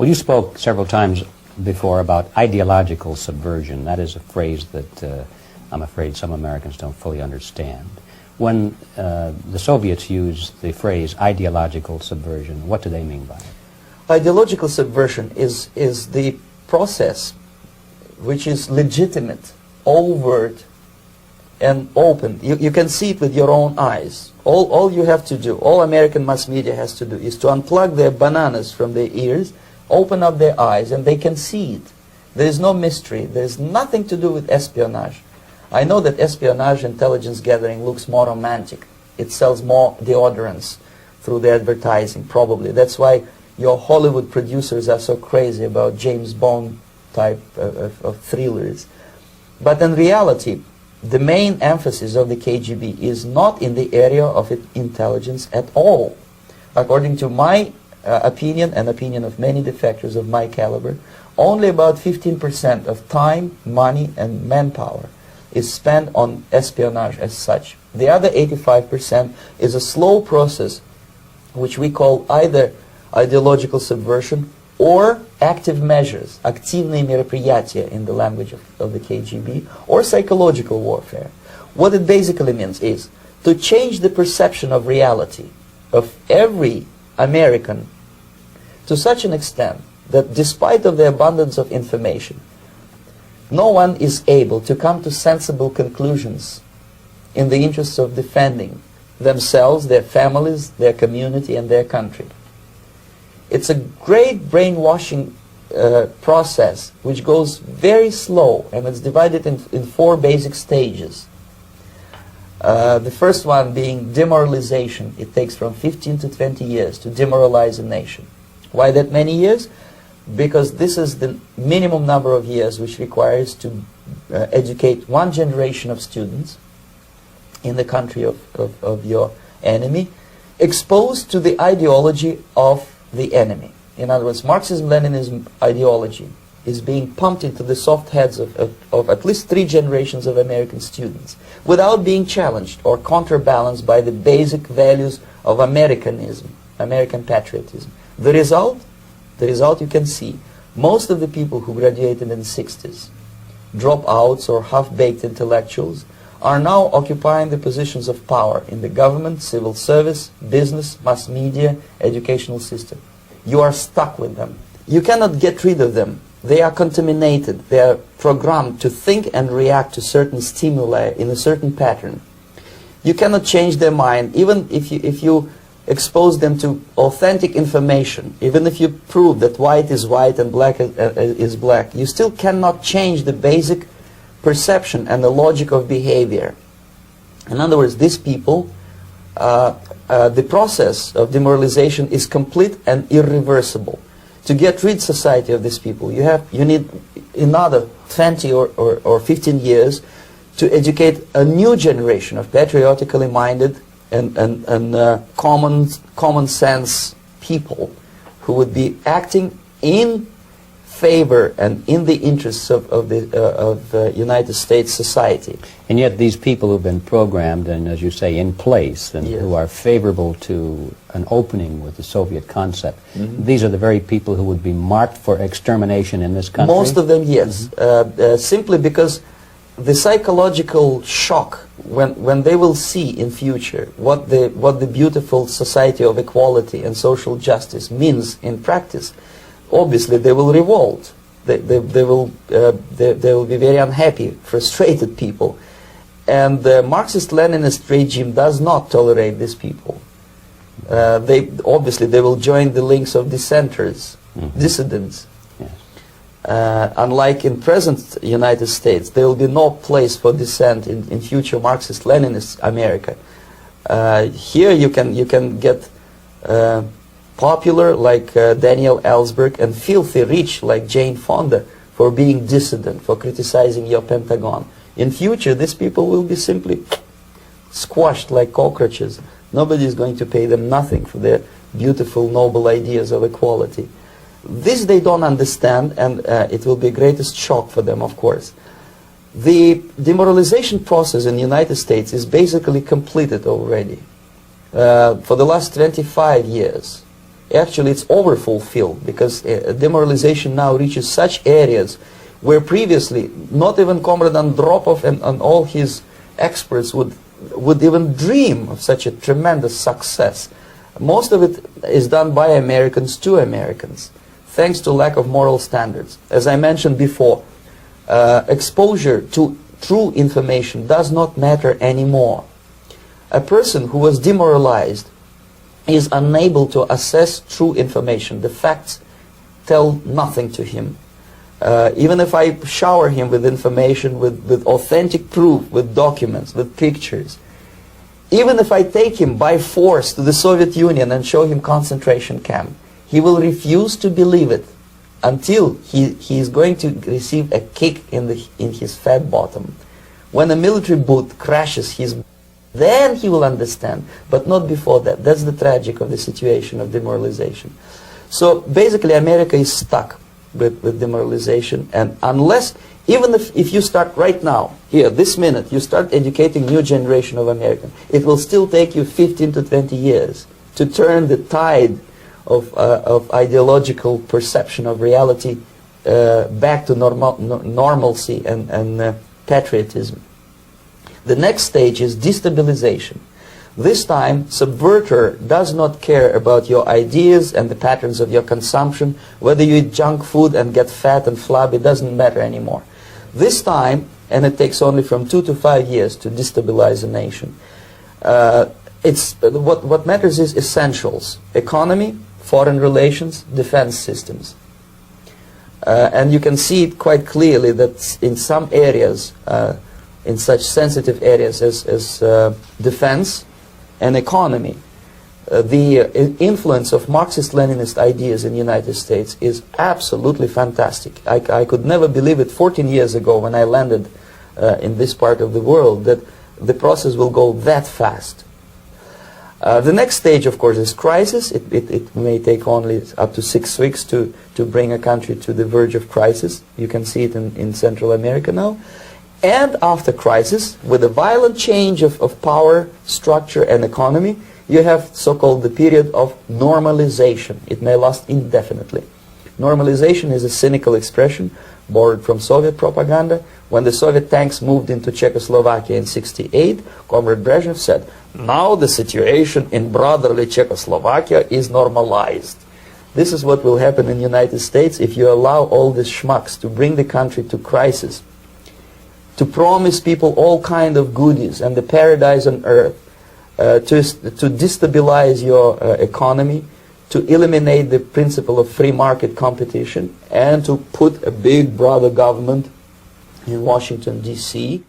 Well, you spoke several times before about ideological subversion. That is a phrase that I'm afraid some Americans don't fully understand. When the Soviets used the phrase ideological subversion, what do they mean by it? Ideological subversion is the process which is legitimate, overt, and open. You can see it with your own eyes. All you have to do, all American mass media has to do, is to unplug their bananas from their ears, open up their eyes, and they can see it. There is no mystery. There is nothing to do with espionage. I know that espionage intelligence gathering looks more romantic. It sells more deodorants through the advertising, probably. That's why your Hollywood producers are so crazy about James Bond type of thrillers. But in reality, the main emphasis of the KGB is not in the area of intelligence at all. According to my opinion and opinion of many defectors of my caliber, only about 15% of time, money, and manpower is spent on espionage as such. The other 85% is a slow process which we call either ideological subversion or active measures, активные мероприятия in the language of the KGB, or psychological warfare. What it basically means is to change the perception of reality of every American to such an extent that despite of the abundance of information, no one is able to come to sensible conclusions in the interests of defending themselves, their families, their community, and their country. It's a great brainwashing process which goes very slow, and it's divided in 4 basic stages. The first one being demoralization. It takes from 15 to 20 years to demoralize a nation. Why that many years? Because this is the minimum number of years which requires to educate one generation of students in the country of your enemy, exposed to the ideology of the enemy. In other words, Marxism-Leninism ideology is being pumped into the soft heads of at least 3 generations of American students without being challenged or counterbalanced by the basic values of Americanism, American patriotism. The result you can see. Most of the people who graduated in the 60s, dropouts or half-baked intellectuals, are now occupying the positions of power in the government, civil service, business, mass media, educational system. You are stuck with them. You cannot get rid of them. They are contaminated. They are programmed to think and react to certain stimuli in a certain pattern. You cannot change their mind, even if you expose them to authentic information, even if you prove that white is white and black is black, you still cannot change the basic perception and the logic of behavior. In other words, these people, the process of demoralization is complete and irreversible. To get rid society of these people, you need another 20 or 15 years to educate a new generation of patriotically minded and common sense people who would be acting in favor and in the interests of the United States society. And yet these people who've been programmed and, as you say, in place and Yes. who are favorable to an opening with the Soviet concept, these are the very people who would be marked for extermination in this country? Most of them, yes. Simply because the psychological shock when they will see in future what the beautiful society of equality and social justice means in practice, obviously they will revolt. They will be very unhappy, frustrated people. And the Marxist-Leninist regime does not tolerate these people. Obviously they will join the links of dissenters, dissidents. Unlike in present United States, there will be no place for dissent in future Marxist-Leninist America. Here you can get popular like Daniel Ellsberg and filthy rich like Jane Fonda for being dissident, for criticizing your Pentagon. In future, these people will be simply squashed like cockroaches. Nobody is going to pay them nothing for their beautiful, noble ideas of equality. This they don't understand, and it will be a greatest shock for them, of course. The demoralization process in the United States is basically completed already. For the last 25 years, actually it's overfulfilled, because demoralization now reaches such areas where previously not even Comrade Andropov and all his experts would even dream of such a tremendous success. Most of it is done by Americans to Americans, thanks to lack of moral standards. As I mentioned before, exposure to true information does not matter anymore. A person who was demoralized is unable to assess true information. The facts tell nothing to him. Even if I shower him with information, with authentic proof, with documents, with pictures, even if I take him by force to the Soviet Union and show him concentration camp, he will refuse to believe it until he is going to receive a kick in his fat bottom. When a military boot crashes his, then he will understand, but not before that. That's the tragic of the situation of demoralization. So basically America is stuck with demoralization, and unless, even if you start right now, here, this minute, you start educating new generation of Americans, it will still take you 15 to 20 years to turn the tide of ideological perception of reality back to normalcy and patriotism. The next stage is destabilization. This time, subverter does not care about your ideas and the patterns of your consumption. Whether you eat junk food and get fat and flabby, doesn't matter anymore. This time, and it takes only from 2 to 5 years to destabilize a nation, what matters is essentials: economy, foreign relations, defense systems. And you can see it quite clearly that in some areas, in such sensitive areas as defense and economy, the influence of Marxist-Leninist ideas in the United States is absolutely fantastic. I could never believe it 14 years ago when I landed in this part of the world, that the process will go that fast. The next stage, of course, is crisis. It may take only up to 6 weeks to bring a country to the verge of crisis. You can see it in Central America now. And after crisis, with a violent change of power, structure, and economy, you have so-called the period of normalization. It may last indefinitely. Normalization is a cynical expression borrowed from Soviet propaganda. When the Soviet tanks moved into Czechoslovakia in '68, Comrade Brezhnev said, "Now the situation in brotherly Czechoslovakia is normalized." This is what will happen in the United States if you allow all these schmucks to bring the country to crisis, to promise people all kind of goodies and the paradise on earth, to destabilize your economy, to eliminate the principle of free market competition, and to put a big brother government in Washington, D.C.